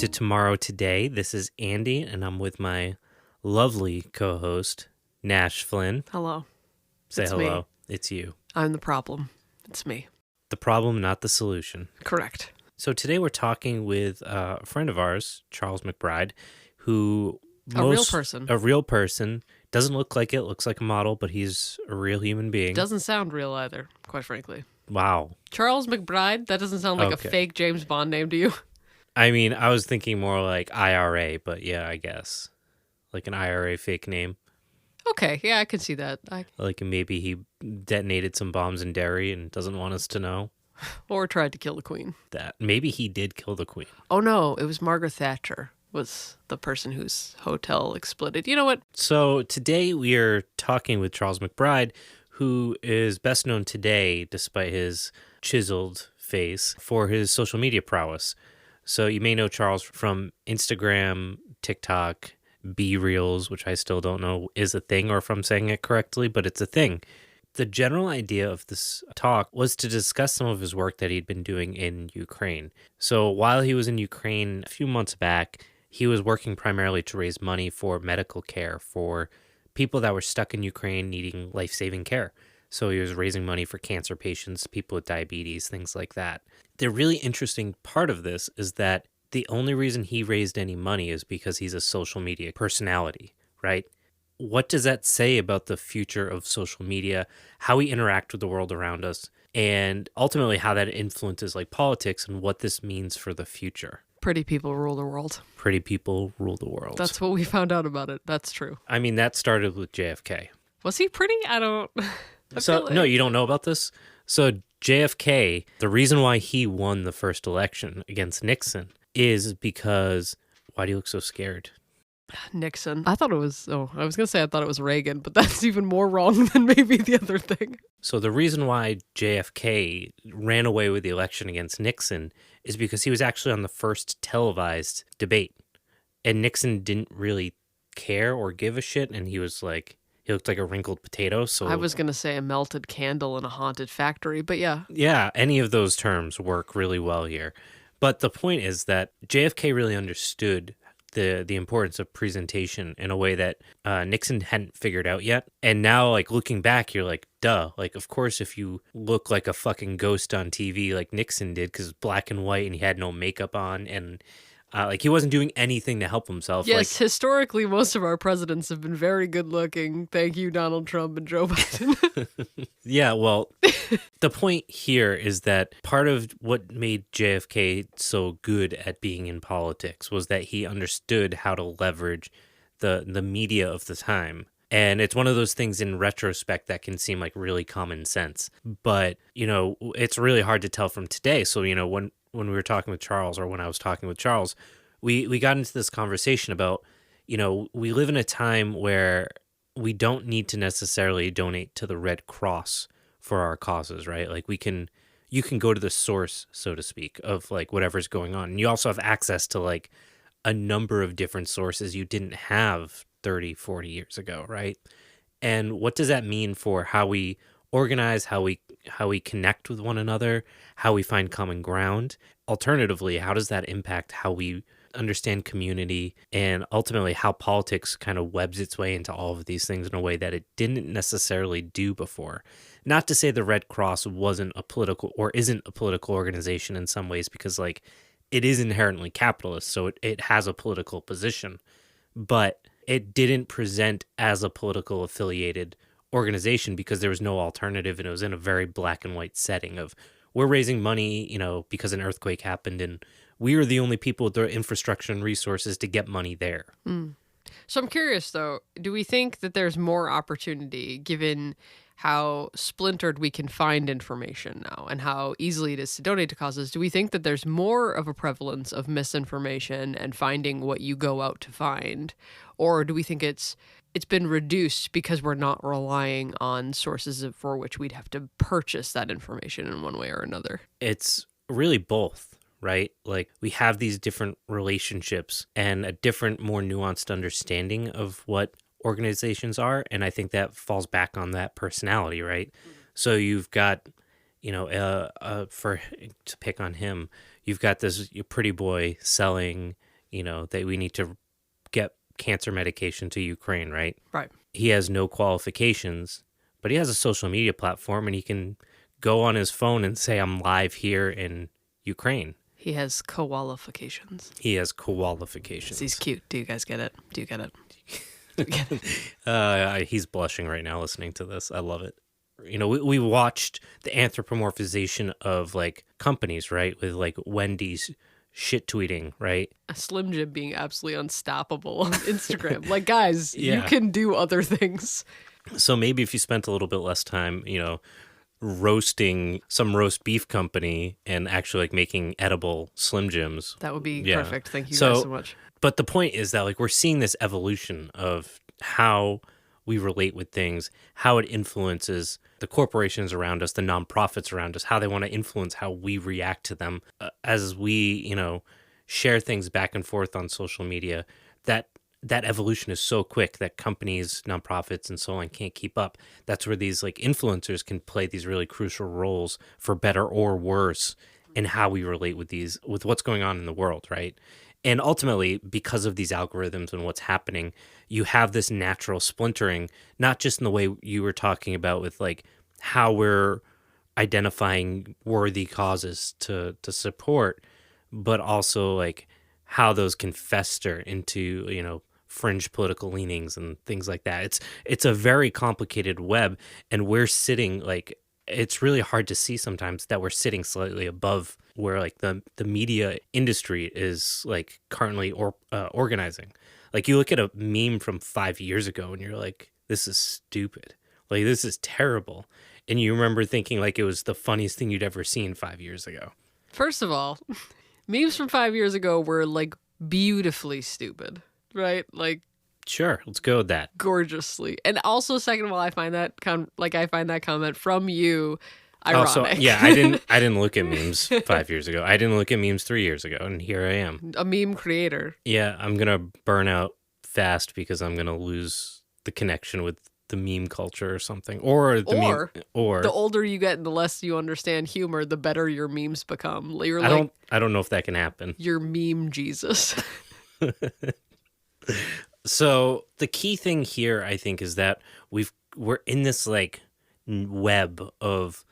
to Tomorrow Today. This is Andy, and I'm with my lovely co-host, Nash Flynn. Hello. Say It's hello. me. It's you. I'm the problem. It's me. The problem, not the solution. Correct. So today we're talking with a friend of ours, Charles McBryde, who... A real person. A real person. Doesn't look like it, looks like a model, but he's a real human being. Doesn't sound real either, quite frankly. Wow. Charles McBryde? That doesn't sound like Okay. a fake James Bond name to you? I mean, I was thinking more like IRA, but yeah, I guess. Like an IRA fake name. Okay, yeah, I can see that. Like maybe he detonated some bombs in Derry and doesn't want us to know Or tried to kill the Queen. that. Maybe he did kill the Queen. Oh no, it was Margaret Thatcher was the person whose hotel exploded. You know what? So today we are talking with Charles McBryde, who is best known today, despite his chiseled face, for his social media prowess. So you may know Charles from Instagram, TikTok, B-Reels, which I still don't know is a thing or if I'm saying it correctly, but it's a thing. The general idea of this talk was to discuss some of his work that he'd been doing in Ukraine. So while he was in Ukraine a few months back, he was working primarily to raise money for medical care for people that were stuck in Ukraine needing life-saving care. So he was raising money for cancer patients, people with diabetes, things like that. The really interesting part of this is that the only reason he raised any money is because he's a social media personality, right? What does that say about the future of social media, how we interact with the world around us, and ultimately how that influences like politics and what this means for the future? Pretty people rule the world. Pretty people rule the world. That's what we found out about it. That's true. I mean, that started with JFK. Was he pretty? I don't... No, you don't know about this? So JFK, the reason why he won the first election against Nixon is because... Why do you look so scared? Nixon. I thought it was... Oh, I was going to say I thought it was Reagan, but that's even more wrong than maybe the other thing. So the reason why JFK ran away with the election against Nixon is because he was actually on the first televised debate. And Nixon didn't really care or give a shit, and he was like... He looked like a wrinkled potato, so... I was going to say a melted candle in a haunted factory, but yeah. Yeah, any of those terms work really well here. But the point is that JFK really understood the importance of presentation in a way that Nixon hadn't figured out yet. And now, like, looking back, you're like, duh. Like, of course, if you look like a fucking ghost on TV like Nixon did, because black and white and he had no makeup on and... like, he wasn't doing anything to help himself. Yes, historically, most of our presidents have been very good looking. Thank you, Donald Trump and Joe Biden. Yeah, well, the point here is that part of what made JFK so good at being in politics was that he understood how to leverage the media of the time. And it's one of those things in retrospect that can seem like really common sense. But, you know, it's really hard to tell from today. So, you know, when we were talking with Charles, or when I was talking with Charles, we got into this conversation about, you know, we live in a time where we don't need to necessarily donate to the Red Cross for our causes, right? Like you can go to the source, so to speak, of like whatever's going on. And you also have access to like a number of different sources you didn't have 30, 40 years ago, right? And what does that mean for how we organize, how we connect with one another, how we find common ground? Alternatively, how does that impact how we understand community and ultimately how politics kind of webs its way into all of these things in a way that it didn't necessarily do before? Not to say the Red Cross wasn't a political or isn't a political organization in some ways, because like it is inherently capitalist, so it has a political position, but it didn't present as a political affiliated organization because there was no alternative, and it was in a very black and white setting of we're raising money, you know, because an earthquake happened and we are the only people with the infrastructure and resources to get money there. So I'm curious, though, do we think that there's more opportunity given how splintered we can find information now and how easily it is to donate to causes? Do we think that there's more of a prevalence of misinformation and finding what you go out to find? Or do we think it's been reduced because we're not relying on sources for which we'd have to purchase that information in one way or another? It's really both, right? Like we have these different relationships and a different, more nuanced understanding of what organizations are, and I think that falls back on that personality, right? Mm-hmm. So you've got, you know, to pick on him, you've got this pretty boy selling that we need to get cancer medication to Ukraine, right? Right. He has no qualifications, but he has a social media platform and he can go on his phone and say, I'm live here in Ukraine. He has qualifications. He has qualifications. He's cute. Do you guys get it? Do you get it? Do you get it? He's blushing right now listening to this. I love it. We watched the anthropomorphization of like companies, right? With like Wendy's shit tweeting, right? A Slim Jim being absolutely unstoppable on Instagram. Like, guys, you Yeah. can do other things. So maybe if you spent a little bit less time, roasting some roast beef company and actually like making edible Slim Jims. That would be Yeah. perfect. Thank you So- guys so much. But the point is that like we're seeing this evolution of how we relate with things, how it influences the corporations around us, the nonprofits around us, how they want to influence how we react to them as we, share things back and forth on social media. That evolution is so quick that companies, nonprofits, and so on can't keep up. That's where these like influencers can play these really crucial roles for better or worse in how we relate with what's going on in the world, right? And ultimately, because of these algorithms and what's happening, you have this natural splintering, not just in the way you were talking about with like how we're identifying worthy causes to support, but also like how those can fester into, fringe political leanings and things like that. It's a very complicated web, and we're sitting like, it's really hard to see sometimes that we're sitting slightly above where like the media industry is like currently organizing. Like you look at a meme from 5 years ago and you're like, this is stupid. Like this is terrible. And you remember thinking like it was the funniest thing you'd ever seen 5 years ago. First of all, memes from 5 years ago were like beautifully stupid, right? Like Sure, let's go with that. gorgeously. And also, second of all, I find that comment from you ironic. Also, yeah, I didn't look at memes 5 years ago. I didn't look at memes 3 years ago, and here I am. A meme creator. Yeah, I'm gonna burn out fast because I'm gonna lose the connection with the meme culture or something, or the older you get and the less you understand humor, the better your memes become. You're I don't know if that can happen. You're meme Jesus. So the key thing here, I think, is that we're in this like web of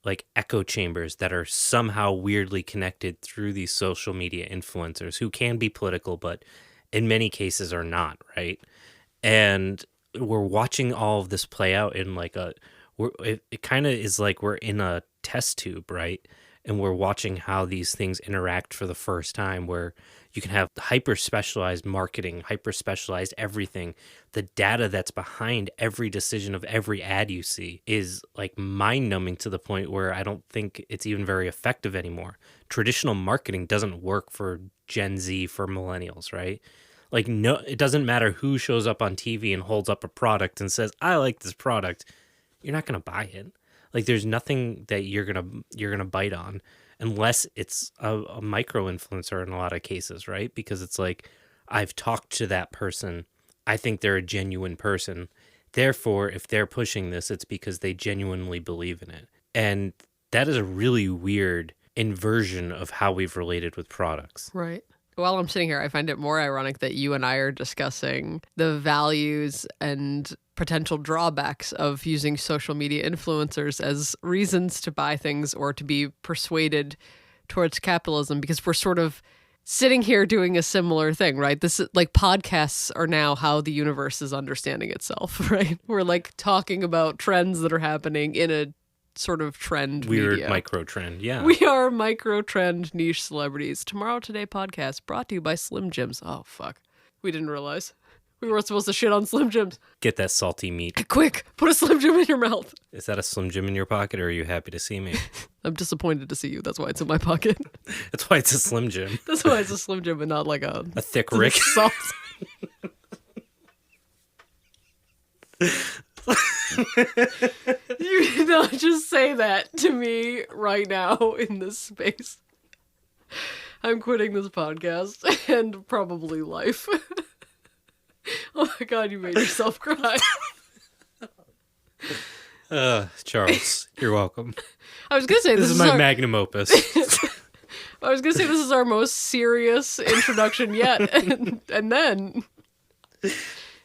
like echo chambers that are somehow weirdly connected through these social media influencers who can be political, but in many cases are not, right? And we're watching all of this play out in like it kind of is like we're in a test tube, right? And we're watching how these things interact for the first time, where you can have hyper specialized marketing, hyper specialized everything. The data that's behind every decision of every ad you see is like mind numbing to the point where I don't think it's even very effective anymore. Traditional marketing doesn't work for Gen Z, for millennials, right? Like, no, it doesn't matter who shows up on TV and holds up a product and says, I like this product. You're not going to buy it. Like, there's nothing that you're gonna bite on unless it's a micro influencer in a lot of cases, right? Because it's like, I've talked to that person. I think they're a genuine person. Therefore, if they're pushing this, it's because they genuinely believe in it. And that is a really weird inversion of how we've related with products. Right. While I'm sitting here, I find it more ironic that you and I are discussing the values and potential drawbacks of using social media influencers as reasons to buy things or to be persuaded towards capitalism, because we're sort of sitting here doing a similar thing, right? This is like, podcasts are now how the universe is understanding itself, right? We're like talking about trends that are happening in a sort of trend Weird media. micro trend, yeah. We are micro trend niche celebrities. Tomorrow Today podcast brought to you by Slim Jims. Oh, fuck. We didn't realize. We weren't supposed to shit on Slim Jims. Get that salty meat. Quick, put a Slim Jim in your mouth. Is that a Slim Jim in your pocket, or are you happy to see me? I'm disappointed to see you. That's why it's in my pocket. That's why it's a Slim Jim. That's why it's a Slim Jim and not like a thick Rick. Soft. You did not just say that to me right now in this space. I'm quitting this podcast and probably life. Oh my god, you made yourself cry. Charles, you're welcome. I was gonna say This is my magnum opus. I was gonna say this is our most serious introduction yet, and then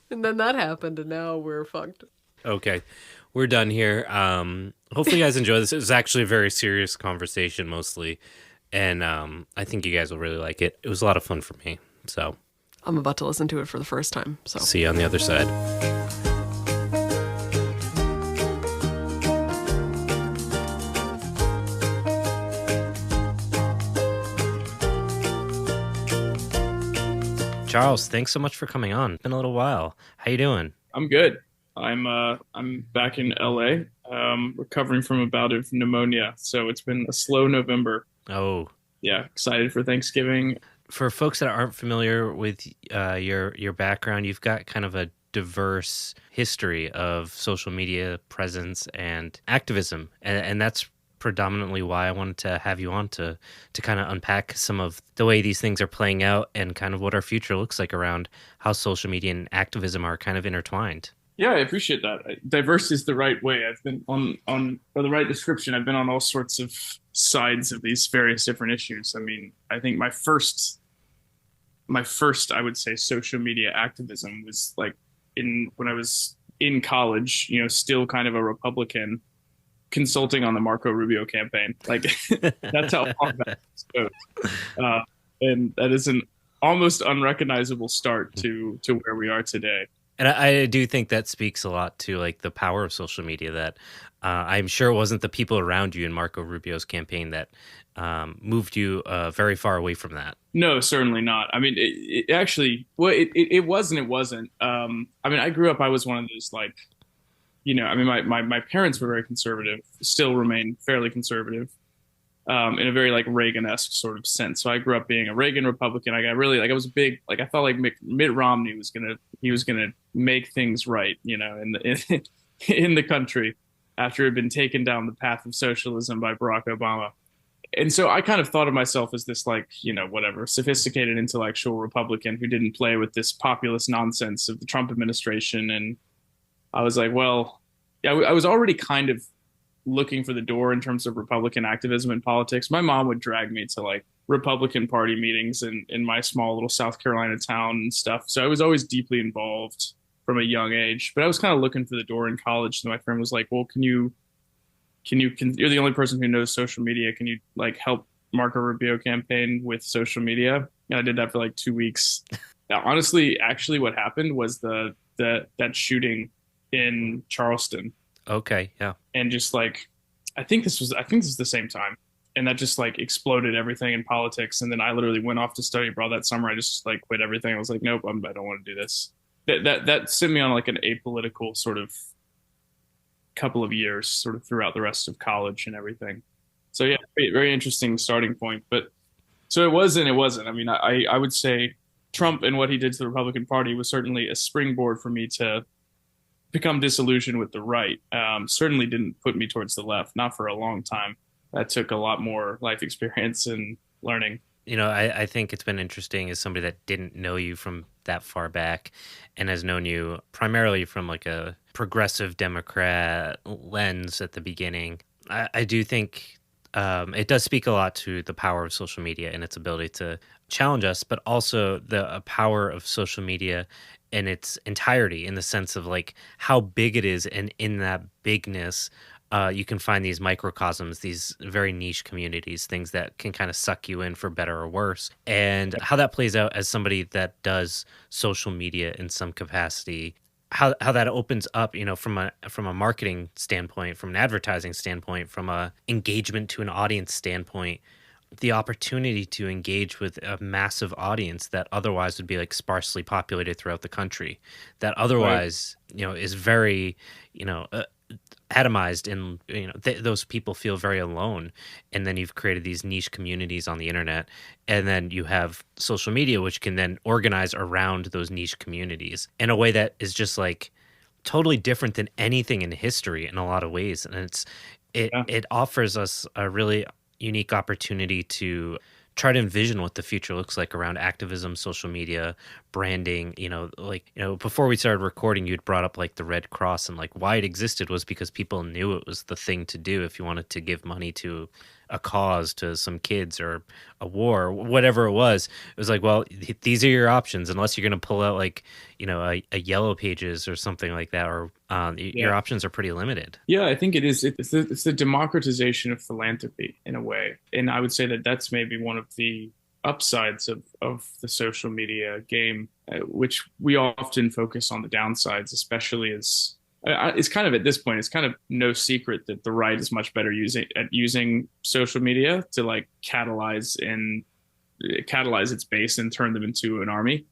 that happened, and now we're fucked. Okay, we're done here. Hopefully you guys enjoy this. It was actually a very serious conversation mostly, and I think you guys will really like it. It was a lot of fun for me. So I'm about to listen to it for the first time. So see you on the other side. Charles, thanks so much for coming on. It's been a little while. How you doing? I'm good. I'm back in LA, recovering from a bout of pneumonia. So it's been a slow November. Oh, Yeah, excited for Thanksgiving. for folks that aren't familiar with your background, you've got kind of a diverse history of social media presence and activism, and that's predominantly why I wanted to have you on to kind of unpack some of the way these things are playing out and kind of what our future looks like around how social media and activism are kind of intertwined. Yeah, I appreciate that. Diverse is the right way. I've been on or the right description. I've been on all sorts of sides of these various different issues. I mean, I think my first I would say social media activism was like when I was in college, still kind of a Republican, consulting on the Marco Rubio campaign. Like that's how far back this goes. And that is an almost unrecognizable start to where we are today. And I do think that speaks a lot to like the power of social media. That I'm sure it wasn't the people around you in Marco Rubio's campaign that moved you very far away from that. No, certainly not. I mean, it actually, well, it was and it wasn't. I mean, I grew up, I was one of those like, I mean, my parents were very conservative, still remain fairly conservative, in a very like Reagan-esque sort of sense. So I grew up being a Reagan Republican. I got really like, I was big, like I felt like Mitt Romney was gonna make things right, in the country after it had been taken down the path of socialism by Barack Obama. And so I kind of thought of myself as this like, whatever, sophisticated intellectual Republican who didn't play with this populist nonsense of the Trump administration. And I was like, well, yeah, I was already kind of looking for the door in terms of Republican activism and politics. My mom would drag me to like Republican Party meetings in my small little South Carolina town and stuff. So I was always deeply involved from a young age, but I was kind of looking for the door in college. And my friend was like, well, you're the only person who knows social media. Can you like help Marco Rubio campaign with social media? And I did that for like 2 weeks. Now, honestly, actually what happened was that shooting in Charleston. Okay, yeah. And just like, I think this was the same time. And that just like exploded everything in politics. And then I literally went off to study abroad that summer. I just like quit everything. I was like, nope, I don't want to do this. That sent me on like an apolitical sort of couple of years sort of throughout the rest of college and everything. So yeah, very interesting starting point. But so it was and it wasn't. I mean, I would say Trump and what he did to the Republican Party was certainly a springboard for me to become disillusioned with the right. Certainly didn't put me towards the left, not for a long time. That took a lot more life experience and learning. I think it's been interesting as somebody that didn't know you from that far back and has known you primarily from like a progressive Democrat lens at the beginning. I do think it does speak a lot to the power of social media and its ability to challenge us, but also the power of social media in its entirety, in the sense of like how big it is, and in that bigness you can find these microcosms, these very niche communities, things that can kind of suck you in for better or worse. And how that plays out as somebody that does social media in some capacity, how that opens up, from a marketing standpoint, from an advertising standpoint, from a engagement to an audience standpoint, the opportunity to engage with a massive audience that otherwise would be like sparsely populated throughout the country, that otherwise, is very, atomized, and those people feel very alone. And then you've created these niche communities on the internet, and then you have social media which can then organize around those niche communities in a way that is just like totally different than anything in history in a lot of ways. And it offers us a really unique opportunity to try to envision what the future looks like around activism, social media, branding. Before we started recording, you'd brought up like the Red Cross, and like why it existed was because people knew it was the thing to do if you wanted to give money to a cause to some kids or a war, whatever it was like, well, these are your options unless you're going to pull out like, a Yellow Pages or something like that, or your Yeah. options are pretty limited. Yeah, I think it is. It's the democratization of philanthropy in a way. And I would say that that's maybe one of the upsides of the social media game, which we often focus on the downsides, especially as it's kind of at this point, it's kind of no secret that the right is much better using social media to like catalyze its base and turn them into an army.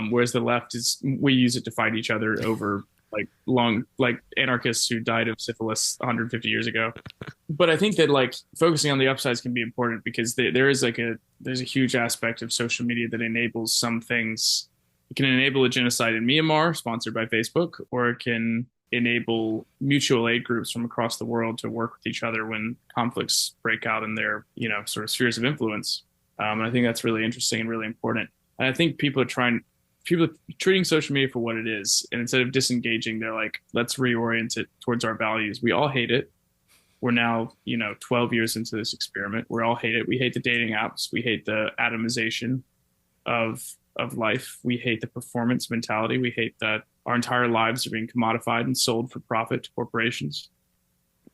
Whereas the left we use it to fight each other over like anarchists who died of syphilis 150 years ago. But I think that like focusing on the upsides can be important because there's a huge aspect of social media that enables some things. It can enable a genocide in Myanmar sponsored by Facebook, or it can enable mutual aid groups from across the world to work with each other when conflicts break out in their sort of spheres of influence. And I think that's really interesting and really important. And I think people are treating social media for what it is. And instead of disengaging, they're like, let's reorient it towards our values. We all hate it. We're now, 12 years into this experiment. We all hate it. We hate the dating apps. We hate the atomization of life. We hate the performance mentality. We hate that our entire lives are being commodified and sold for profit to corporations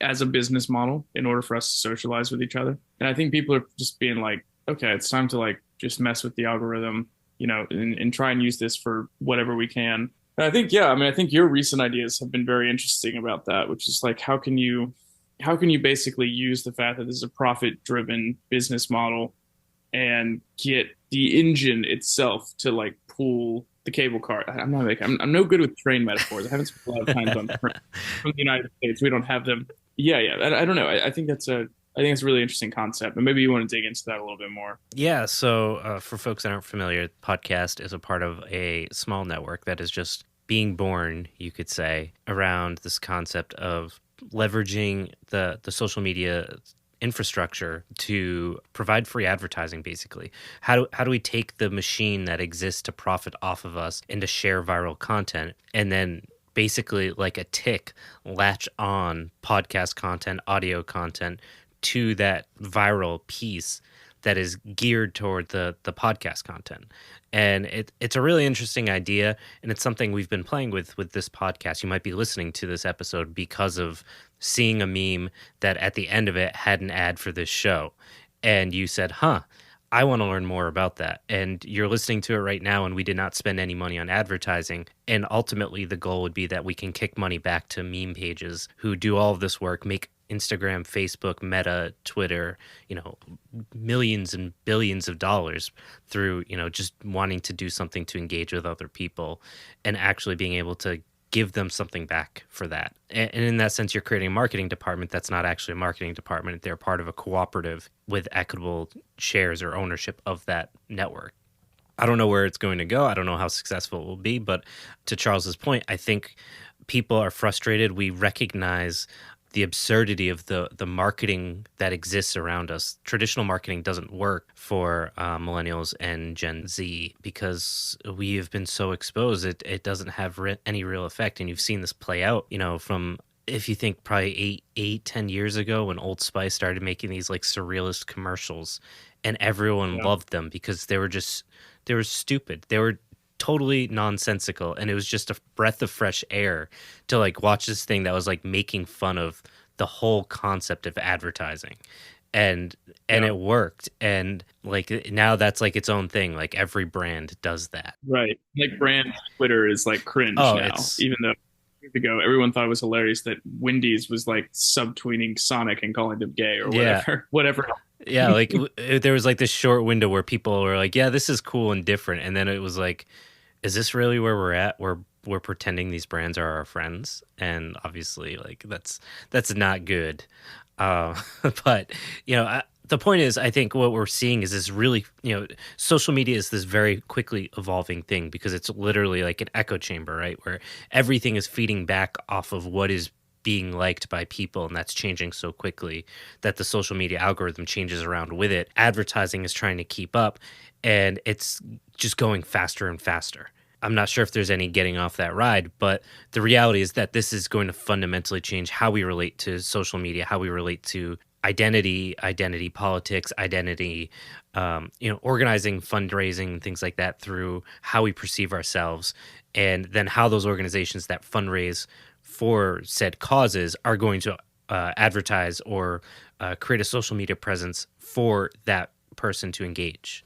as a business model in order for us to socialize with each other. And I think people are just being like, okay, it's time to like just mess with the algorithm, and try and use this for whatever we can. And I think, I think your recent ideas have been very interesting about that, which is like, how can you basically use the fact that this is a profit-driven business model and get the engine itself to like pull the cable car? I'm no good with train metaphors. I haven't spent a lot of time on from the United States. We don't have them. Yeah. I don't know. I think it's a really interesting concept, and maybe you want to dig into that a little bit more. Yeah, so for folks that aren't familiar, podcast is a part of a small network that is just being born, you could say, around this concept of leveraging the social media infrastructure to provide free advertising, basically. How do we take the machine that exists to profit off of us and to share viral content, and then basically like a tick latch on podcast content, audio content, to that viral piece that is geared toward the podcast content. And it's a really interesting idea, and it's something we've been playing with this podcast. You might be listening to this episode because of seeing a meme that at the end of it had an ad for this show. And you said, I want to learn more about that. And you're listening to it right now, and we did not spend any money on advertising. And ultimately, the goal would be that we can kick money back to meme pages who do all of this work, make Instagram, Facebook, Meta, Twitter, millions and billions of dollars through, just wanting to do something to engage with other people and actually being able to give them something back for that. And in that sense, you're creating a marketing department that's not actually a marketing department. They're part of a cooperative with equitable shares or ownership of that network. I don't know where it's going to go. I don't know how successful it will be. But to Charles's point, I think people are frustrated. We recognize the absurdity of the marketing that exists around us. Traditional marketing doesn't work for millennials and Gen Z because we have been so exposed. It doesn't have any real effect. And you've seen this play out, from, if you think probably 10 years ago when Old Spice started making these like surrealist commercials, and everyone loved them because they were stupid. They were totally nonsensical, and it was just a breath of fresh air to like watch this thing that was like making fun of the whole concept of advertising, and it worked. And like now that's like its own thing. Like every brand does that, right? Like brand Twitter is like cringe now, even though years ago everyone thought it was hilarious that Wendy's was like subtweeting Sonic and calling them gay or whatever. Yeah, like there was like this short window where people were like, yeah, this is cool and different. And then it was like, is this really where we're at? We're pretending these brands are our friends. And obviously like that's not good. But, the point is, I think what we're seeing is this really, social media is this very quickly evolving thing because it's literally like an echo chamber, right? Where everything is feeding back off of what is being liked by people, and that's changing so quickly that the social media algorithm changes around with it. Advertising is trying to keep up, and it's just going faster and faster. I'm not sure if there's any getting off that ride, but the reality is that this is going to fundamentally change how we relate to social media, how we relate to identity politics, identity, organizing, fundraising, things like that through how we perceive ourselves, and then how those organizations that fundraise for said causes are going to advertise or create a social media presence for that person to engage.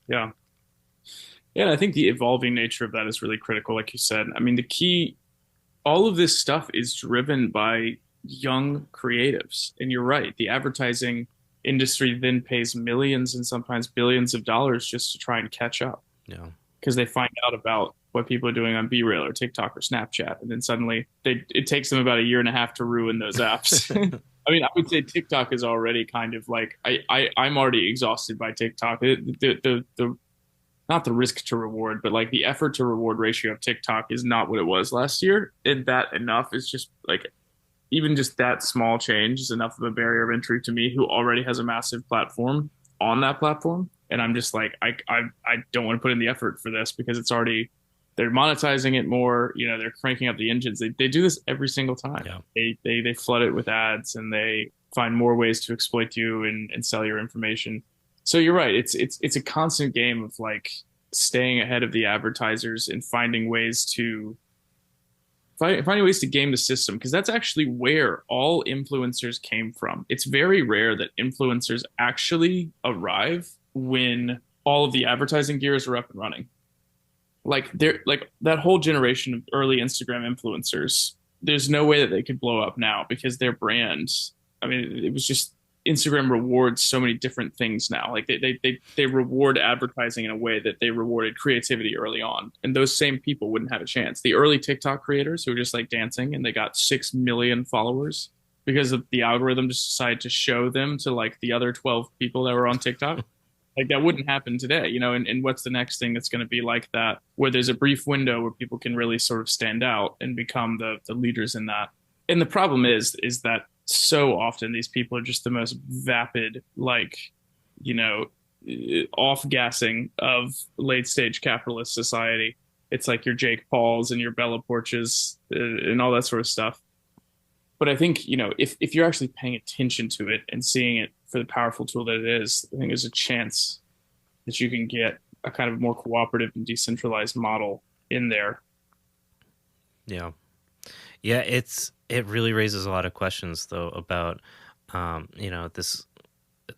Yeah. Yeah, and I think the evolving nature of that is really critical, like you said. I mean, all of this stuff is driven by young creatives. And you're right, the advertising industry then pays millions and sometimes billions of dollars just to try and catch up. Yeah. Because they find out about what people are doing on BeReal or TikTok or Snapchat. And then suddenly it takes them about a year and a half to ruin those apps. I mean, I would say TikTok is already kind of like, I'm already exhausted by TikTok. The not the risk to reward, but like the effort to reward ratio of TikTok is not what it was last year. And that enough is just like, even just that small change is enough of a barrier of entry to me, who already has a massive platform on that platform. And I'm just like, I don't want to put in the effort for this because it's already, they're monetizing it more, they're cranking up the engines. They do this every single time. Yeah. They flood it with ads, and they find more ways to exploit you and sell your information. So you're right. It's a constant game of like staying ahead of the advertisers and finding ways to game the system, because that's actually where all influencers came from. It's very rare that influencers actually arrive when all of the advertising gears are up and running. Like that whole generation of early Instagram influencers, there's no way that they could blow up now because their brands, I mean, it was just, Instagram rewards so many different things now. Like they reward advertising in a way that they rewarded creativity early on. And those same people wouldn't have a chance. The early TikTok creators who were just like dancing and they got 6 million followers because of the algorithm just decided to show them to like the other 12 people that were on TikTok. Like that wouldn't happen today, and what's the next thing that's going to be like that, where there's a brief window where people can really sort of stand out and become the leaders in that. And the problem is that so often these people are just the most vapid, like, off-gassing of late-stage capitalist society. It's like your Jake Pauls and your Bella Porches and all that sort of stuff. But I think, if you're actually paying attention to it and seeing it for the powerful tool that it is, I think there's a chance that you can get a kind of more cooperative and decentralized model in there. Yeah. Yeah, it really raises a lot of questions though about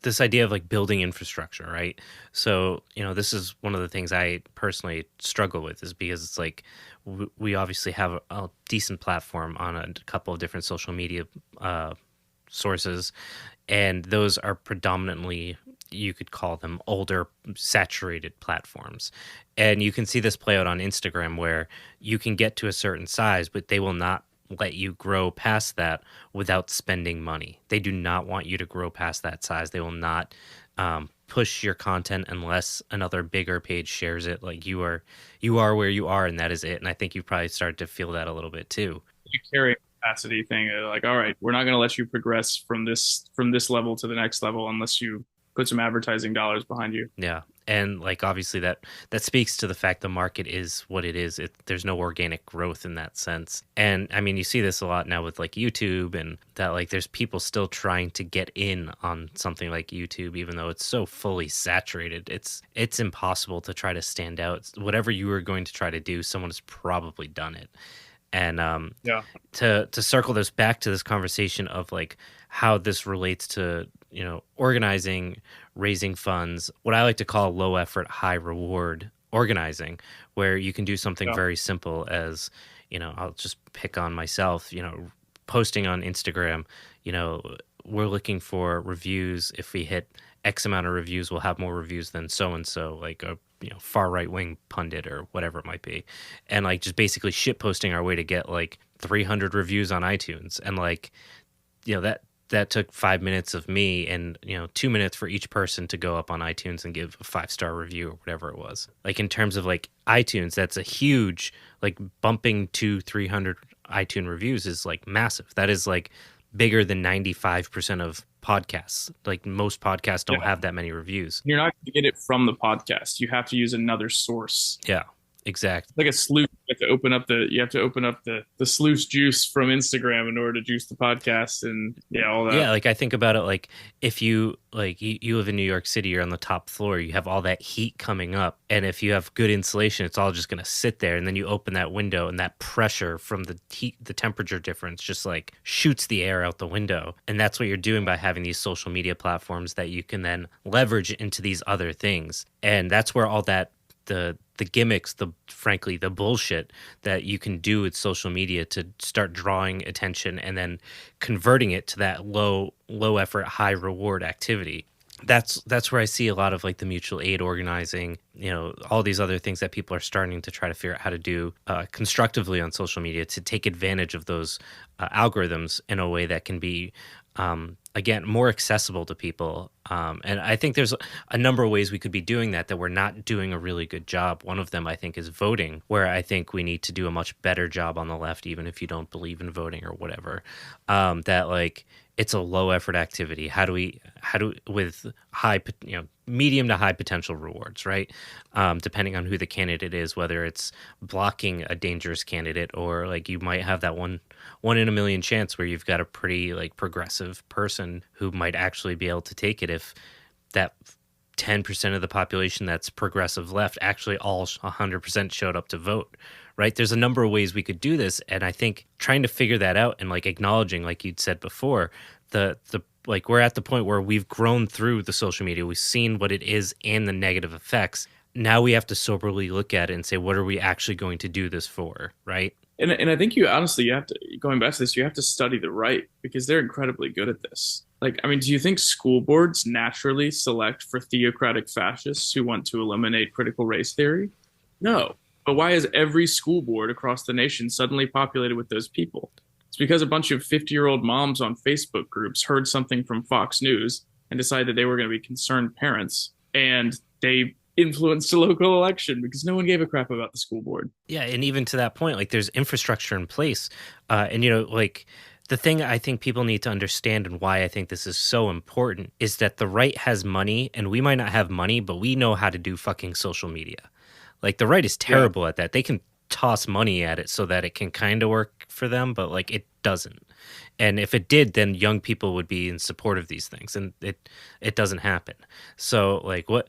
this idea of like building infrastructure, right? So, this is one of the things I personally struggle with, is because it's like we obviously have a decent platform on a couple of different social media sources, and those are predominantly, you could call them older, saturated platforms. And you can see this play out on Instagram, where you can get to a certain size, but they will not let you grow past that without spending money. They do not want you to grow past that size. They will not push your content unless another bigger page shares it. Like you are where you are, and that is it. And I think you probably started to feel that a little bit too. You carry capacity thing. Like, all right, we're not going to let you progress from this level to the next level unless you put some advertising dollars behind you. Yeah. And like, obviously that speaks to the fact the market is what it is. There's no organic growth in that sense. And I mean, you see this a lot now with like YouTube, and that like there's people still trying to get in on something like YouTube, even though it's so fully saturated. It's impossible to try to stand out. Whatever you are going to try to do, someone has probably done it. And to circle this back to this conversation of like how this relates to, organizing, raising funds, what I like to call low effort, high reward organizing, where you can do something very simple as, I'll just pick on myself, posting on Instagram, we're looking for reviews. If we hit X amount of reviews, we'll have more reviews than so-and-so, like a far right wing pundit or whatever it might be. And like just basically shit posting our way to get like 300 reviews on iTunes. And like, that took 5 minutes of me and, 2 minutes for each person to go up on iTunes and give a 5-star review or whatever it was. Like in terms of like iTunes, that's a huge, like bumping to 300 iTunes reviews is like massive. That is like bigger than 95% of podcasts. Like most podcasts don't have that many reviews. You're not going to get it from the podcast. You have to use another source. Yeah. Exactly. Like a sluice. You have to open up the sluice juice from Instagram in order to juice the podcast and yeah, all that. Yeah, like I think about it like if you like you live in New York City, you're on the top floor, you have all that heat coming up, and if you have good insulation, it's all just gonna sit there, and then you open that window and that pressure from the heat, the temperature difference just like shoots the air out the window. And that's what you're doing by having these social media platforms that you can then leverage into these other things. And that's where all that the gimmicks, frankly the bullshit that you can do with social media to start drawing attention and then converting it to that low effort, high reward activity. That's where I see a lot of like the mutual aid organizing, all these other things that people are starting to try to figure out how to do constructively on social media to take advantage of those algorithms in a way that can be again, more accessible to people. And I think there's a number of ways we could be doing that we're not doing a really good job. One of them, I think, is voting, where I think we need to do a much better job on the left, even if you don't believe in voting or whatever. That like it's a low effort activity. How do with high, medium to high potential rewards, right? Depending on who the candidate is, whether it's blocking a dangerous candidate or like you might have that one in a million chance where you've got a pretty like progressive person who might actually be able to take it if that 10% of the population that's progressive left actually all 100% showed up to vote, right? There's a number of ways we could do this. And I think trying to figure that out and like acknowledging, like you'd said before, the like we're at the point where we've grown through the social media. We've seen what it is and the negative effects. Now we have to soberly look at it and say, what are we actually going to do this for, right? And I think you have to, going back to this, you have to study the right because they're incredibly good at this. Like, I mean, do you think school boards naturally select for theocratic fascists who want to eliminate critical race theory? No. But why is every school board across the nation suddenly populated with those people? It's because a bunch of 50-year-old moms on Facebook groups heard something from Fox News and decided that they were going to be concerned parents, and they influenced a local election because no one gave a crap about the school board. Yeah, and even to that point, like there's infrastructure in place, and like the thing I think people need to understand and why I think this is so important is that the right has money, and we might not have money, but we know how to do fucking social media. Like the right is terrible at that. They can toss money at it so that it can kind of work for them, but like it doesn't. And if it did, then young people would be in support of these things, and it doesn't happen. So like what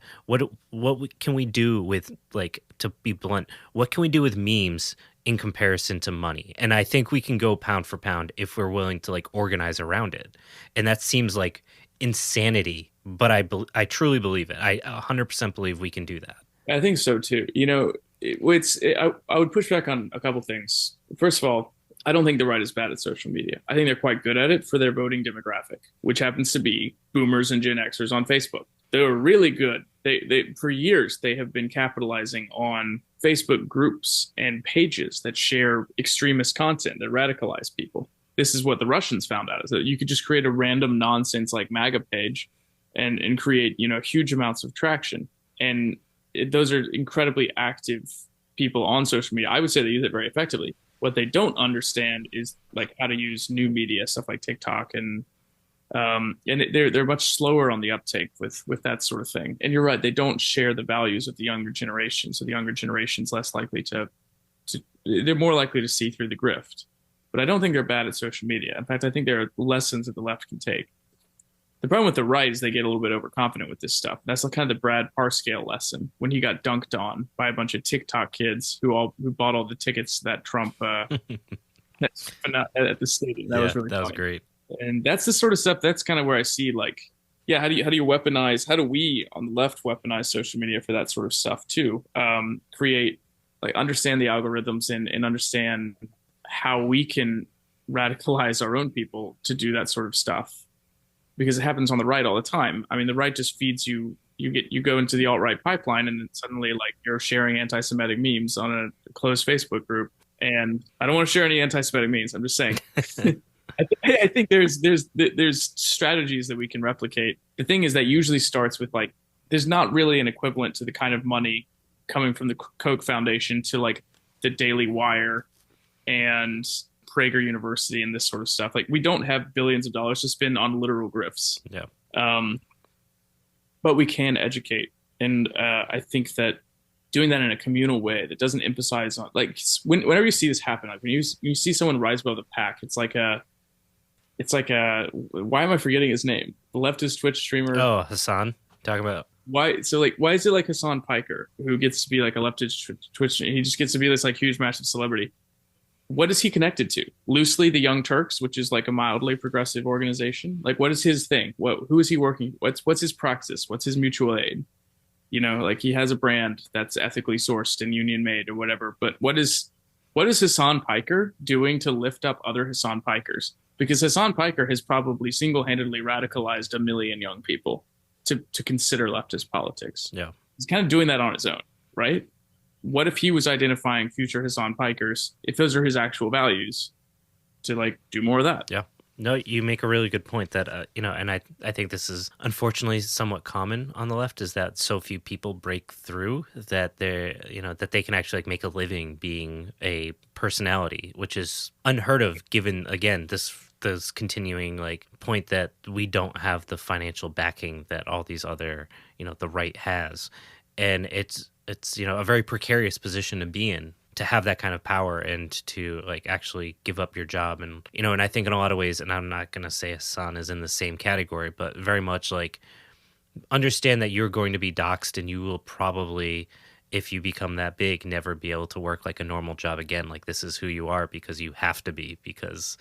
can we do with, like, to be blunt, what can we do with memes in comparison to money? And I think we can go pound for pound if we're willing to like organize around it. And that seems like insanity, but I truly believe it. I 100% believe we can do that. I think so too. I would push back on a couple things. First of all, I don't think the right is bad at social media. I think they're quite good at it for their voting demographic, which happens to be boomers and Gen Xers on Facebook. They're really good. They for years they have been capitalizing on Facebook groups and pages that share extremist content that radicalize people. This is what the Russians found out, is that you could just create a random nonsense like MAGA page and create, huge amounts of traction. And those are incredibly active people on social media. I would say they use it very effectively. What they don't understand is like how to use new media, stuff like TikTok, and they're much slower on the uptake with that sort of thing. And you're right, they don't share the values of the younger generation. So the younger generation's less likely they're more likely to see through the grift. But I don't think they're bad at social media. In fact, I think there are lessons that the left can take. The problem with the right is they get a little bit overconfident with this stuff. That's kind of the Brad Parscale lesson when he got dunked on by a bunch of TikTok kids who bought all the tickets that Trump at the stadium. That was really that funny. Was great. And that's the sort of stuff. That's kind of where I see like, yeah, how do you weaponize? How do we on the left weaponize social media for that sort of stuff too? Create, like, understand the algorithms and understand how we can radicalize our own people to do that sort of stuff. Because it happens on the right all the time. I mean, the right just feeds you. You go into the alt-right pipeline, and then suddenly, like, you're sharing anti-Semitic memes on a closed Facebook group. And I don't want to share any anti-Semitic memes. I'm just saying. I think there's strategies that we can replicate. The thing is that usually starts with, like, there's not really an equivalent to the kind of money coming from the Koch Foundation to like the Daily Wire and Prager University and this sort of stuff. Like, we don't have billions of dollars to spend on literal grifts. Yeah. But we can educate. And I think that doing that in a communal way that doesn't emphasize on like whenever you see this happen, like when you see someone rise above the pack, it's like a why am I forgetting his name? The leftist Twitch streamer. Oh, Hassan, talking about. Why is it like Hassan Piker who gets to be like a leftist Twitch? He just gets to be this like huge massive celebrity. What is he connected to? Loosely, the Young Turks, which is like a mildly progressive organization. Like, what is his thing? Who is he working? What's his praxis? What's his mutual aid? You know, like he has a brand that's ethically sourced and union made or whatever. But what is Hassan Piker doing to lift up other Hassan Pikers? Because Hassan Piker has probably single-handedly radicalized 1 million young people to consider leftist politics. Yeah. He's kind of doing that on his own, right? What if he was identifying future Hassan Pikers, if those are his actual values, to like do more of that? Yeah. No, you make a really good point that, and I think this is unfortunately somewhat common on the left, is that so few people break through that that they can actually like make a living being a personality, which is unheard of given, again, this continuing like point that we don't have the financial backing that all these other, the right has. And it's a very precarious position to be in, to have that kind of power and to like actually give up your job. And and I think in a lot of ways, and I'm not going to say Hassan is in the same category, but very much like understand that you're going to be doxxed and you will probably, if you become that big, never be able to work like a normal job again. Like this is who you are because you have to be, because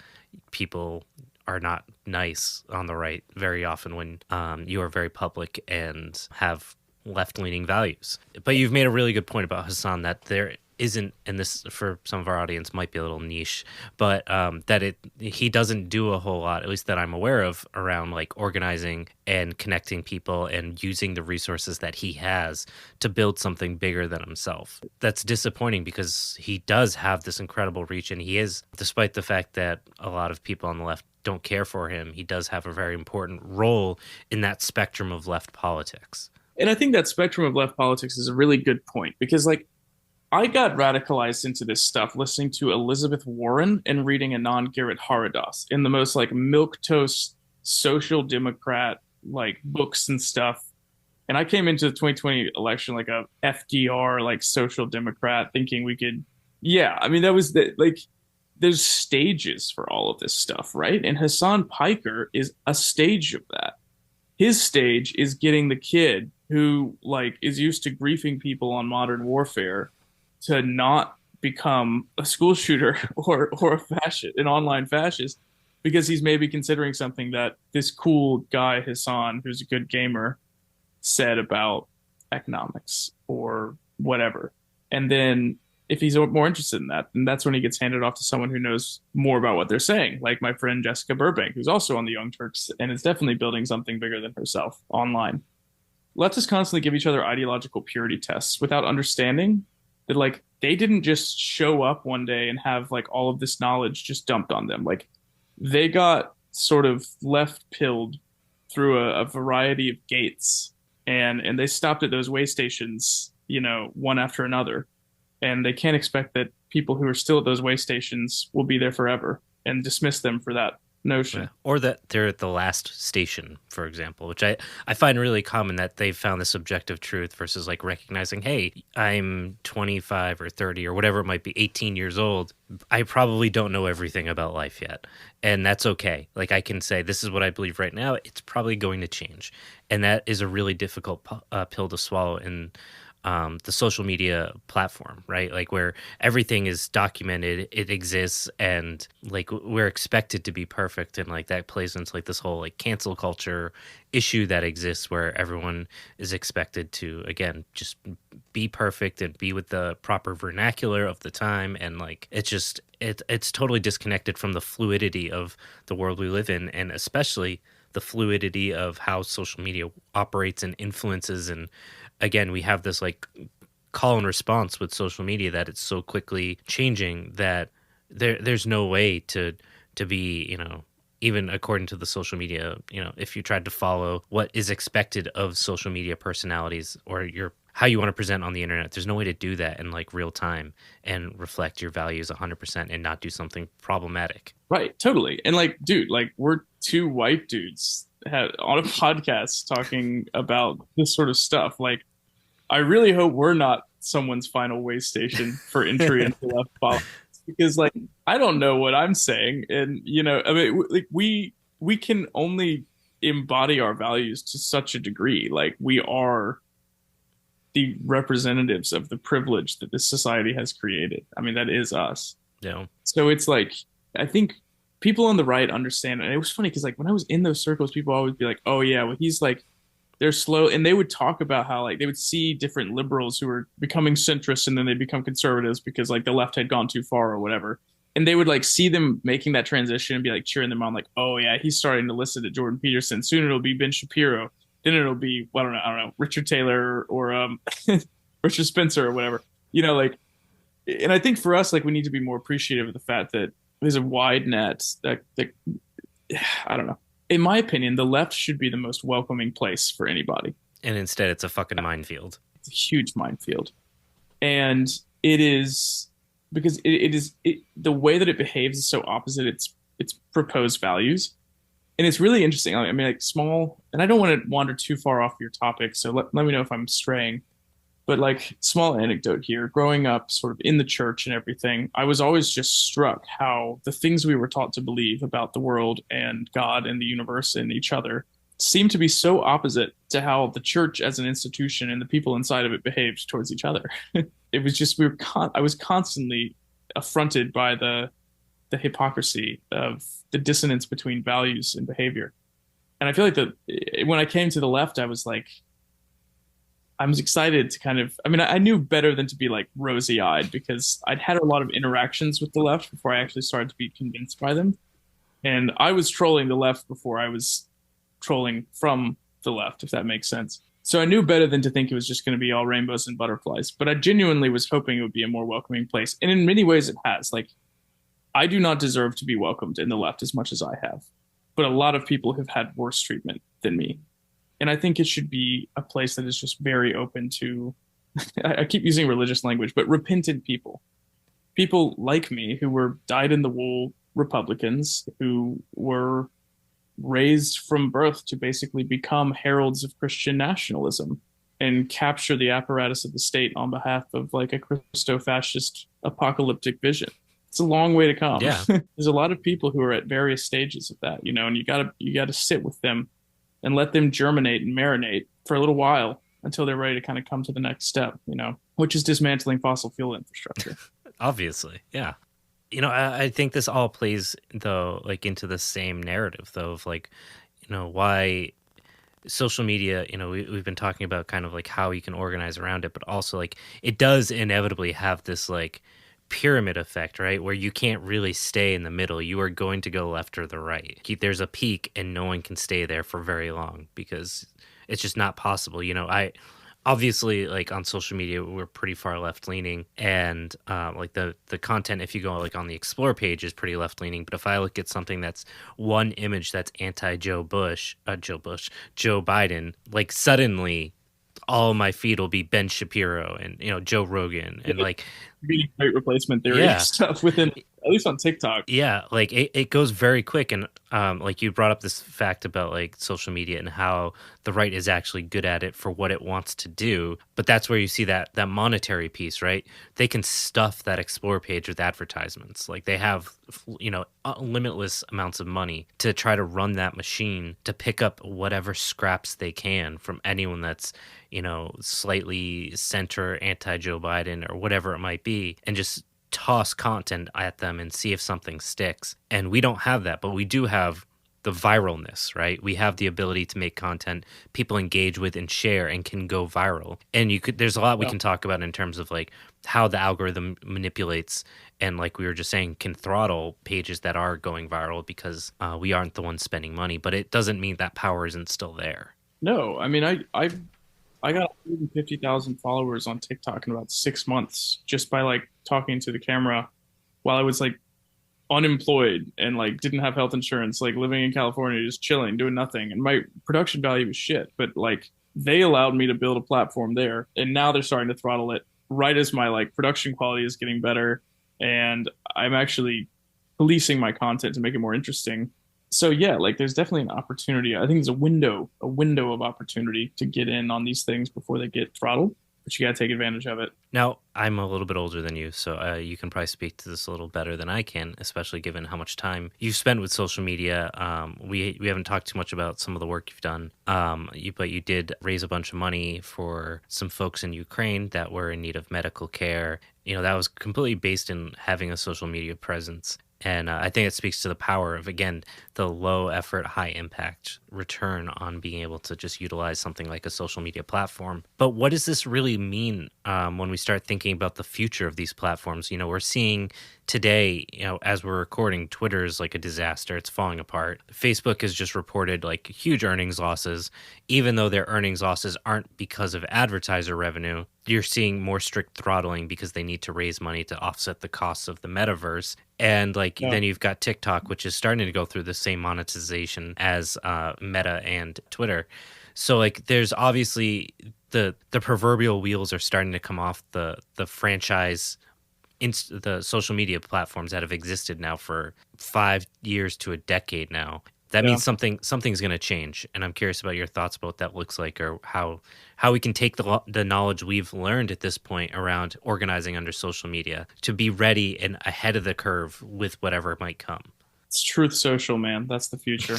people are not nice on the right very often when you are very public and have left-leaning values. But you've made a really good point about Hassan, that there isn't, and this for some of our audience might be a little niche, but that he doesn't do a whole lot, at least that I'm aware of, around like organizing and connecting people and using the resources that he has to build something bigger than himself. That's disappointing because he does have this incredible reach, and he is, despite the fact that a lot of people on the left don't care for him, he does have a very important role in that spectrum of left politics. And I think that spectrum of left politics is a really good point, because like I got radicalized into this stuff listening to Elizabeth Warren and reading Anand Garrett Haridas in the most like milquetoast social democrat like books and stuff. And I came into the 2020 election like a FDR like social democrat, thinking we could, that was like there's stages for all of this stuff, right? And Hassan Piker is a stage of that. His stage is getting the kid who like is used to griefing people on Modern Warfare to not become a school shooter or a fascist, an online fascist, because he's maybe considering something that this cool guy Hassan, who's a good gamer, said about economics or whatever. And then if he's more interested in that, then that's when he gets handed off to someone who knows more about what they're saying, like my friend Jessica Burbank, who's also on the Young Turks and is definitely building something bigger than herself online. Leftists constantly give each other ideological purity tests without understanding that like they didn't just show up one day and have like all of this knowledge just dumped on them. Like they got sort of left pilled through a variety of gates, and they stopped at those way stations, one after another. And they can't expect that people who are still at those way stations will be there forever and dismiss them for that notion. Yeah. Or that they're at the last station, for example, which I find really common, that they've found this objective truth versus like recognizing, hey, I'm 25 or 30 or whatever it might be, 18 years old. I probably don't know everything about life yet. And that's okay. Like I can say, this is what I believe right now. It's probably going to change. And that is a really difficult pill to swallow in the social media platform, right? Like where everything is documented, it exists, and like we're expected to be perfect. And like that plays into like this whole like cancel culture issue that exists, where everyone is expected to, again, just be perfect and be with the proper vernacular of the time. And like, it's totally disconnected from the fluidity of the world we live in, and especially the fluidity of how social media operates and influences. And again, we have this like call and response with social media that it's so quickly changing that there's no way to be, even according to the social media, if you tried to follow what is expected of social media personalities or how you want to present on the internet, there's no way to do that in like real time and reflect your values 100% and not do something problematic. Right. Totally. And like, dude, like we're two white dudes on a podcast talking about this sort of stuff. Like, I really hope we're not someone's final way station for entry into left politics, because like I don't know what I'm saying, and I mean, like we can only embody our values to such a degree. Like we are the representatives of the privilege that this society has created. I mean, that is us. Yeah. So it's like, I think people on the right understand it. And it was funny because like when I was in those circles, people always be like, oh yeah, well he's like, they're slow. And they would talk about how like they would see different liberals who were becoming centrists and then they become conservatives because like the left had gone too far or whatever. And they would like see them making that transition and be like cheering them on, like, oh yeah, he's starting to listen to Jordan Peterson. Soon it'll be Ben Shapiro. Then it'll be, well, I don't know, Richard Taylor or Richard Spencer or whatever. Like, and I think for us, like, we need to be more appreciative of the fact that there's a wide net that I don't know. In my opinion, the left should be the most welcoming place for anybody. And instead, it's a fucking minefield. It's a huge minefield. And it is because the way that it behaves is so opposite its proposed values. And it's really interesting. I mean, like small, and I don't want to wander too far off your topic, so let me know if I'm straying. But like small anecdote here, growing up sort of in the church and everything, I was always just struck how the things we were taught to believe about the world and God and the universe and each other seemed to be so opposite to how the church as an institution and the people inside of it behaved towards each other. It was just, I was constantly affronted by the hypocrisy of the dissonance between values and behavior. And I feel like when I came to the left, I was excited to kind of, I mean, I knew better than to be like rosy eyed because I'd had a lot of interactions with the left before I actually started to be convinced by them. And I was trolling the left before I was trolling from the left, if that makes sense. So I knew better than to think it was just going to be all rainbows and butterflies, but I genuinely was hoping it would be a more welcoming place. And in many ways it has. Like, I do not deserve to be welcomed in the left as much as I have, but a lot of people have had worse treatment than me. And I think it should be a place that is just very open to, I keep using religious language, but repentant people. People like me who were dyed-in-the-wool Republicans who were raised from birth to basically become heralds of Christian nationalism and capture the apparatus of the state on behalf of like a Christo-fascist apocalyptic vision. It's a long way to come. Yeah. There's a lot of people who are at various stages of that, and you gotta sit with them and let them germinate and marinate for a little while until they're ready to kind of come to the next step, which is dismantling fossil fuel infrastructure. Obviously, yeah. I think this all plays though, like into the same narrative though of like, why social media, we've been talking about kind of like how you can organize around it, but also like it does inevitably have this like pyramid effect, right? Where you can't really stay in the middle. You are going to go left or the right. There's a peak and no one can stay there for very long because it's just not possible. I obviously like on social media, we're pretty far left leaning and like the content, if you go like on the explore page is pretty left leaning. But if I look at something that's one image that's anti Joe Biden, like suddenly all my feed will be Ben Shapiro and Joe Rogan and like great replacement theory stuff within, at least on TikTok. Yeah, like it goes very quick. And like you brought up this fact about like social media and how the right is actually good at it for what it wants to do. But that's where you see that monetary piece, right? They can stuff that explore page with advertisements. Like they have, limitless amounts of money to try to run that machine to pick up whatever scraps they can from anyone that's, slightly center anti-Joe Biden or whatever it might be, and just toss content at them and see if something sticks. And we don't have that, but we do have the viralness, right? We have the ability to make content people engage with and share and can go viral. And there's a lot we can talk about in terms of like how the algorithm manipulates and like we were just saying, can throttle pages that are going viral because we aren't the ones spending money, but it doesn't mean that power isn't still there. No, I mean, I got 150,000 followers on TikTok in about 6 months just by like talking to the camera while I was like unemployed and like didn't have health insurance, like living in California, just chilling, doing nothing. And my production value was shit, but like they allowed me to build a platform there. And now they're starting to throttle it right as my like production quality is getting better. And I'm actually policing my content to make it more interesting. So yeah, like there's definitely an opportunity. I think there's a window of opportunity to get in on these things before they get throttled. but you got to take advantage of it. Now, I'm a little bit older than you, so you can probably speak to this a little better than I can, especially given how much time you've spent with social media. We haven't talked too much about some of the work you've done, but you did raise a bunch of money for some folks in Ukraine that were in need of medical care. That was completely based in having a social media presence. And I think it speaks to the power of, again, the low effort, high impact return on being able to just utilize something like a social media platform. But what does this really mean when we start thinking about the future of these platforms? We're seeing today, as we're recording, Twitter is like a disaster. It's falling apart. Facebook has just reported like huge earnings losses, even though their earnings losses aren't because of advertiser revenue. You're seeing more strict throttling because they need to raise money to offset the costs of the metaverse. And then you've got TikTok, which is starting to go through the same monetization as Meta and Twitter. So there's obviously the proverbial wheels are starting to come off the franchise, the social media platforms that have existed now for 5 years to a decade now. That means something's going to change, and I'm curious about your thoughts about what that looks like, or how we can take the knowledge we've learned at this point around organizing under social media to be ready and ahead of the curve with whatever might come. It's truth social, man. That's the future.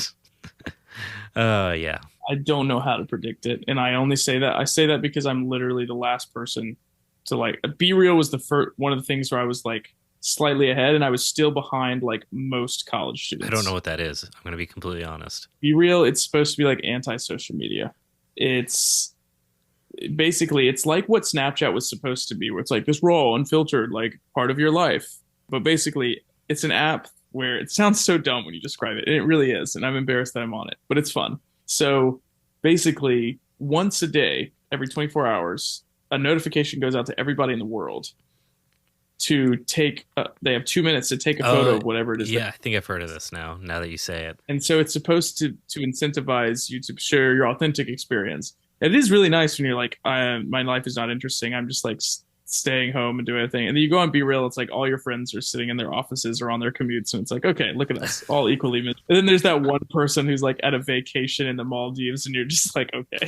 Yeah. I don't know how to predict it, and I only say that. I say that because I'm literally the last person to Be Real was the first one of the things where I was slightly ahead, and I was still behind most college students. I don't know what that is. I'm going to be completely honest. Be Real, it's supposed to be anti-social media. It's basically, it's like what Snapchat was supposed to be, where it's this raw, unfiltered, part of your life. But basically, it's an app where it sounds so dumb when you describe it, and it really is, and I'm embarrassed that I'm on it, but it's fun. So basically, once a day, every 24 hours, a notification goes out to everybody in the world to take they have 2 minutes to take a photo of whatever it is. Yeah, I think I've heard of this now that you say it. And so it's supposed to incentivize you to share your authentic experience. And it is really nice when you're my life is not interesting, I'm just staying home and doing a thing. And then you go on Be Real, it's all your friends are sitting in their offices or on their commutes, and it's okay, look at us, all equally miserable. And then there's that one person who's at a vacation in the Maldives, and you're just okay.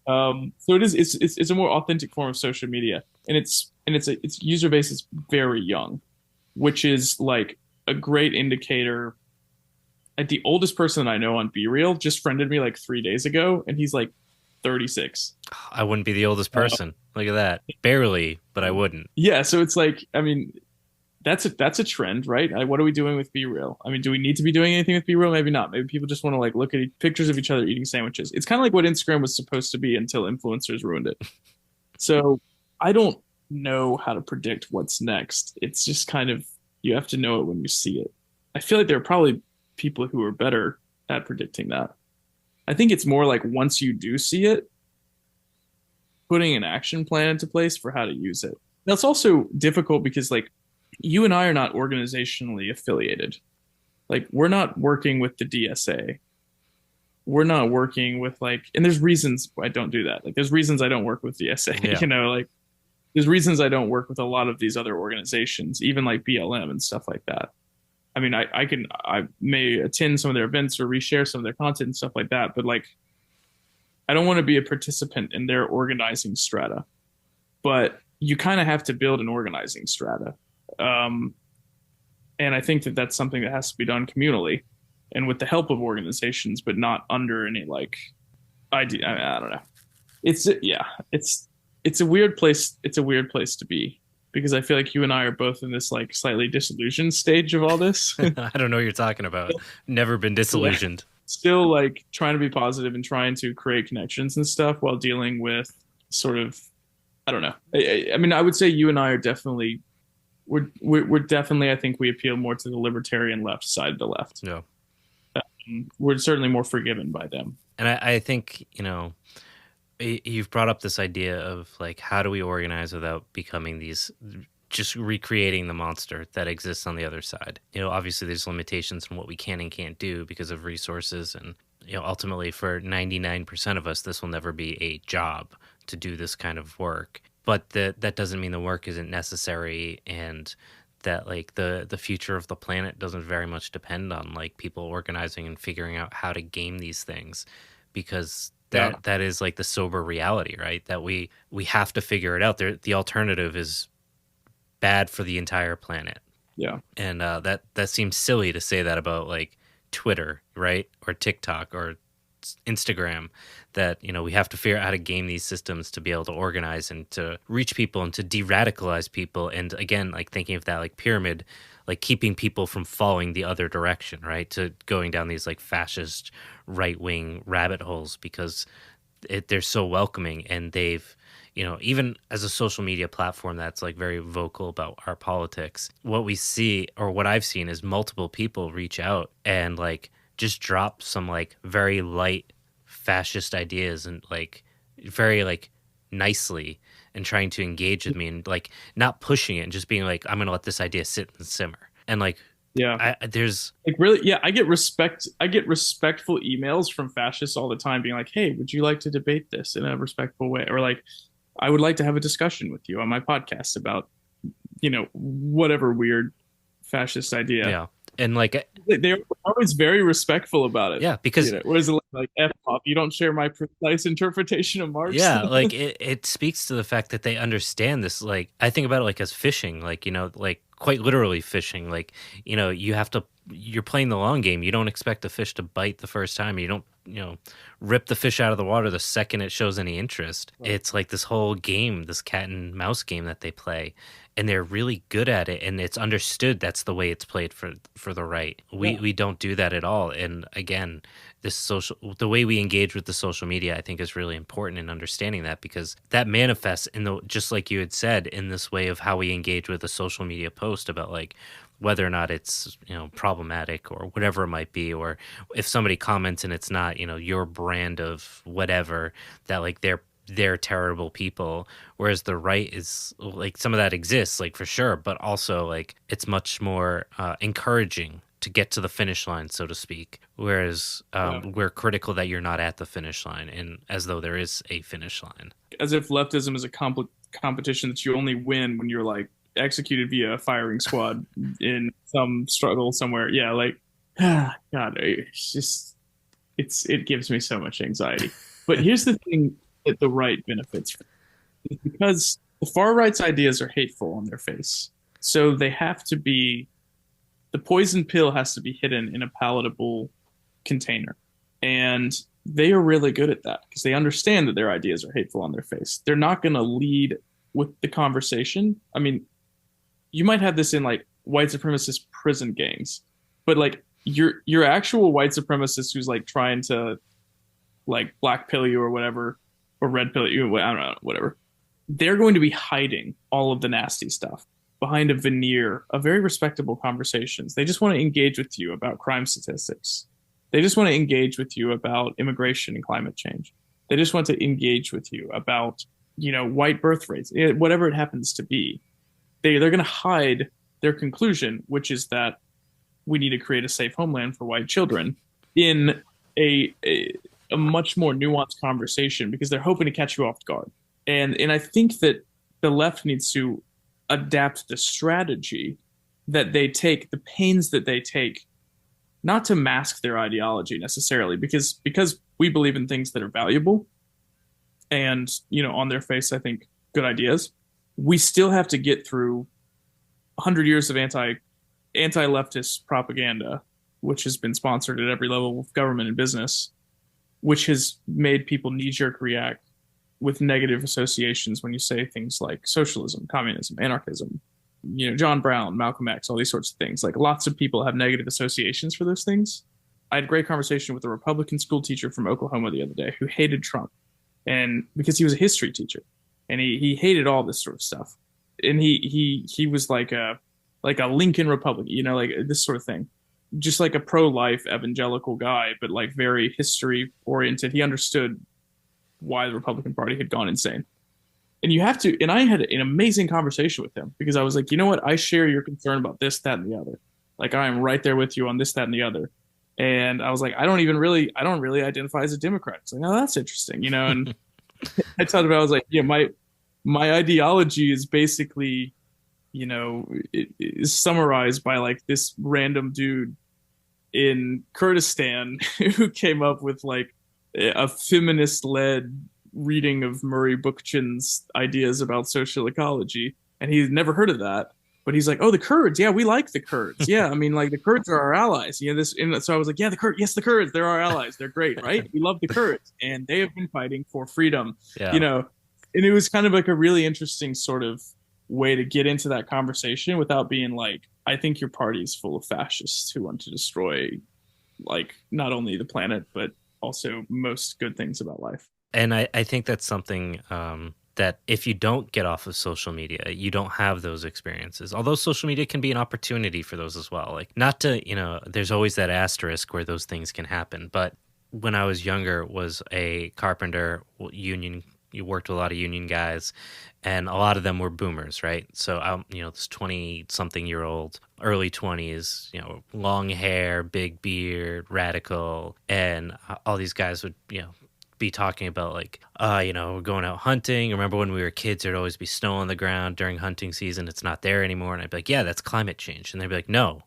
So it's a more authentic form of social media, and its user base is very young, which is a great indicator. The oldest person that I know on Be Real just friended me 3 days ago, and he's 36. I wouldn't be the oldest person. Look at that. Barely, but I wouldn't. Yeah, so it's that's a trend, right? What are we doing with Be Real? Do we need to be doing anything with Be Real? Maybe not. Maybe people just want to look at pictures of each other eating sandwiches. It's kind of like what Instagram was supposed to be until influencers ruined it. So I don't know how to predict what's next. It's just kind of, you have to know it when you see it. I feel like there are probably people who are better at predicting that. I think it's more once you do see it, putting an action plan into place for how to use it. That's also difficult because you and I are not organizationally affiliated. We're not working with the DSA. We're not working with and there's reasons I don't do that. There's reasons I don't work with DSA, yeah. There's reasons I don't work with a lot of these other organizations, even BLM and stuff like that. I may attend some of their events or reshare some of their content and stuff like that, but I don't want to be a participant in their organizing strata. But you kind of have to build an organizing strata. And I think that that's something that has to be done communally and with the help of organizations, but not under any idea. I don't know. It's a weird place. It's a weird place to be, because I feel like you and I are both in this slightly disillusioned stage of all this. I don't know what you're talking about. Never been disillusioned. Still trying to be positive and trying to create connections and stuff while dealing with sort of, I don't know. I would say you and I are definitely, we're definitely, I think we appeal more to the libertarian left side of the left. Yeah. We're certainly more forgiven by them. And I think, you've brought up this idea of how do we organize without becoming just recreating the monster that exists on the other side. Obviously there's limitations on what we can and can't do because of resources, and ultimately for 99% of us this will never be a job to do this kind of work. But that doesn't mean the work isn't necessary, and that the future of the planet doesn't very much depend on people organizing and figuring out how to game these things, because that is like the sober reality, right? That we have to figure it out. The alternative is bad for the entire planet. Yeah. And that seems silly to say that about like Twitter, right? Or TikTok or Instagram, that, you know, we have to figure out how to game these systems to be able to organize and to reach people and to de-radicalize people. And again, like thinking of that like pyramid, like keeping people from falling the other direction, right? To going down these like fascist right-wing rabbit holes, because they're so welcoming, and they've, you know, even as a social media platform that's like very vocal about our politics, what we see, or what I've seen, is multiple people reach out and like just drop some like very light fascist ideas and like very like nicely, and trying to engage with me and like not pushing it and just being like, I'm gonna let this idea sit and simmer. And like, Yeah. there's Like really, yeah, I get respectful emails from fascists all the time being like, "Hey, would you like to debate this in a respectful way?" Or like, "I would like to have a discussion with you on my podcast about, you know, whatever weird fascist idea." yeah. And like, They're always very respectful about it. yeah, because You know, whereas like F off, you don't share my precise interpretation of Marx. yeah, like it speaks to the fact that they understand this. Like, I think about it like as fishing, like, you know, like quite literally fishing. Like, you know, you're playing the long game. You don't expect a fish to bite the first time. You don't, you know, rip the fish out of the water the second it shows any interest. Right. It's like this whole game, this cat and mouse game that they play, and they're really good at it, and it's understood that's the way it's played for the right. We don't do that at all. And again, the way we engage with the social media, I think, is really important in understanding that, because that manifests just like you had said, in this way of how we engage with a social media post about like whether or not it's, you know, problematic or whatever it might be, or if somebody comments and it's not, you know, your brand of whatever, that like they're terrible people. Whereas the right is like, some of that exists, like, for sure, but also like it's much more encouraging to get to the finish line, so to speak. Whereas we're critical that you're not at the finish line, and as though there is a finish line. As if leftism is a competition that you only win when you're like executed via a firing squad in some struggle somewhere. Yeah, like, God, it's just, it gives me so much anxiety. But here's the thing that the right benefits from, is because the far right's ideas are hateful on their face. So they have to be, the poison pill has to be hidden in a palatable container. And they are really good at that, because they understand that their ideas are hateful on their face. They're not going to lead with the conversation. I mean, you might have this in like white supremacist prison gangs, but like your actual white supremacist who's like trying to like black pill you or whatever, or red pill you, I don't know, whatever. They're going to be hiding all of the nasty stuff behind a veneer of very respectable conversations. They just want to engage with you about crime statistics. They just want to engage with you about immigration and climate change. They just want to engage with you about, you know, white birth rates, whatever it happens to be. They're going to hide their conclusion, which is that we need to create a safe homeland for white children, in a much more nuanced conversation, because they're hoping to catch you off guard. And I think that the left needs to adapt the strategy that they take, the pains that they take, not to mask their ideology necessarily, because we believe in things that are valuable and, you know, on their face, I think, good ideas. We still have to get through 100 years of anti-leftist propaganda, which has been sponsored at every level of government and business, which has made people knee-jerk react with negative associations when you say things like socialism, communism, anarchism, you know, John Brown, Malcolm X, all these sorts of things. Like, lots of people have negative associations for those things. I had a great conversation with a Republican school teacher from Oklahoma the other day who hated Trump, and because he was a history teacher, and he hated all this sort of stuff. And he was like a Lincoln Republican, you know, like this sort of thing. Just like a pro-life evangelical guy, but like very history oriented. He understood why the Republican Party had gone insane. And I had an amazing conversation with him, because I was like, you know what? I share your concern about this, that, and the other. Like, I am right there with you on this, that, and the other. And I was like, I don't really identify as a Democrat. It's like, oh, that's interesting, you know? And I thought about, I was like, yeah, my ideology is basically, you know, it is summarized by like this random dude in Kurdistan who came up with like a feminist-led reading of Murray Bookchin's ideas about social ecology, and he's never heard of that. But he's like, oh, the Kurds, yeah, we like the Kurds. Yeah, I mean, like the Kurds are our allies. You know this, and so I was like, yeah, the Kurds, yes, the Kurds, they're our allies. They're great, right? We love the Kurds, and they have been fighting for freedom. Yeah. You know, and it was kind of like a really interesting sort of way to get into that conversation without being like, I think your party is full of fascists who want to destroy, like, not only the planet but also most good things about life. And I think that's something that if you don't get off of social media, you don't have those experiences. Although social media can be an opportunity for those as well. Like, not to, you know, there's always that asterisk where those things can happen. But when I was younger, was a carpenter, union. You worked with a lot of union guys, and a lot of them were boomers, right? So, you know, this 20-something-year-old, early 20s, you know, long hair, big beard, radical, and all these guys would, you know, be talking about like, you know, we're going out hunting. Remember when we were kids, there'd always be snow on the ground during hunting season. It's not there anymore. And I'd be like, yeah, that's climate change. And they'd be like, no.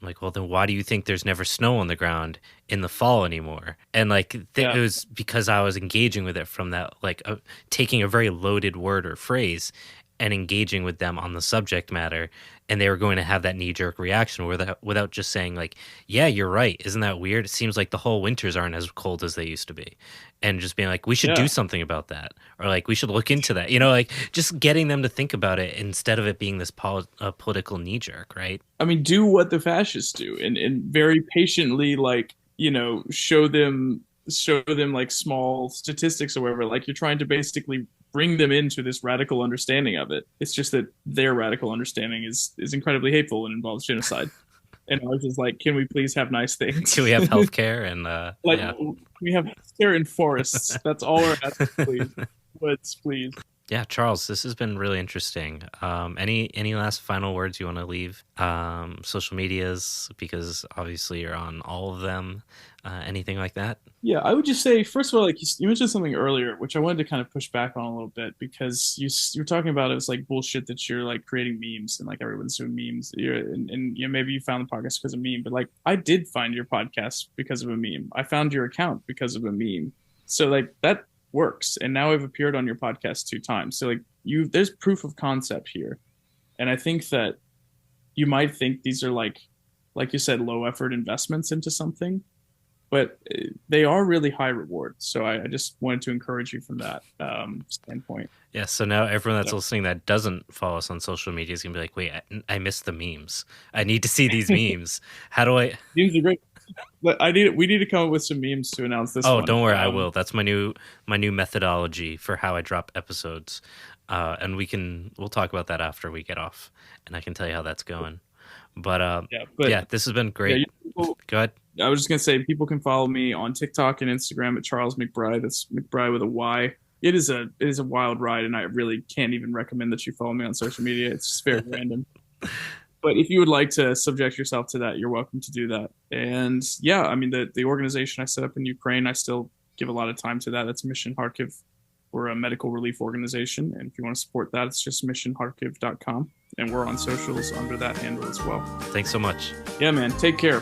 I'm like, well, then why do you think there's never snow on the ground in the fall anymore? And like, it was because I was engaging with it from that, like taking a very loaded word or phrase and engaging with them on the subject matter. And they were going to have that knee-jerk reaction without just saying like, yeah, you're right. Isn't that weird? It seems like the whole winters aren't as cold as they used to be. And just being like, we should do something about that. Or like, we should look into that. You know, like just getting them to think about it instead of it being this political knee-jerk, right? I mean, do what the fascists do and very patiently, like, you know, show them like small statistics or whatever. Like, you're trying to basically bring them into this radical understanding of it. It's just that their radical understanding is incredibly hateful and involves genocide. And ours is like, can we please have nice things? Can we have healthcare and like, can we have healthcare in forests? That's all we're asking, please. Woods, please. Yeah, Charles, this has been really interesting. Any last final words you want to leave? Social medias, because obviously you're on all of them. Anything like that? Yeah, I would just say, first of all, like you mentioned something earlier, which I wanted to kind of push back on a little bit, because you're talking about it's like bullshit that you're like creating memes and like everyone's doing memes. And you know, maybe you found the podcast because of a meme, but like I did find your podcast because of a meme. I found your account because of a meme. So like that works, and now I've appeared on your podcast 2 times. So like there's proof of concept here, and I think that you might think these are like you said, low effort investments into something, but they are really high reward. So I just wanted to encourage you from that standpoint. Yeah. So now everyone that's listening that doesn't follow us on social media is gonna be like, wait, I missed the memes. I need to see these memes. How do I? Memes are great. But we need to come up with some memes to announce this. Oh, don't worry, I will. That's my new methodology for how I drop episodes, and we'll talk about that after we get off, and I can tell you how that's going. But yeah, this has been great. Go ahead. I was just gonna say, people can follow me on TikTok and Instagram at Charles McBryde. That's McBryde with a Y. It is a wild ride, and I really can't even recommend that you follow me on social media. It's just very random. But if you would like to subject yourself to that, you're welcome to do that. And yeah, I mean, the organization I set up in Ukraine, I still give a lot of time to that. That's Mission Kharkiv. We're a medical relief organization. And if you want to support that, it's just missionkharkiv.com. And we're on socials under that handle as well. Thanks so much. Yeah, man. Take care.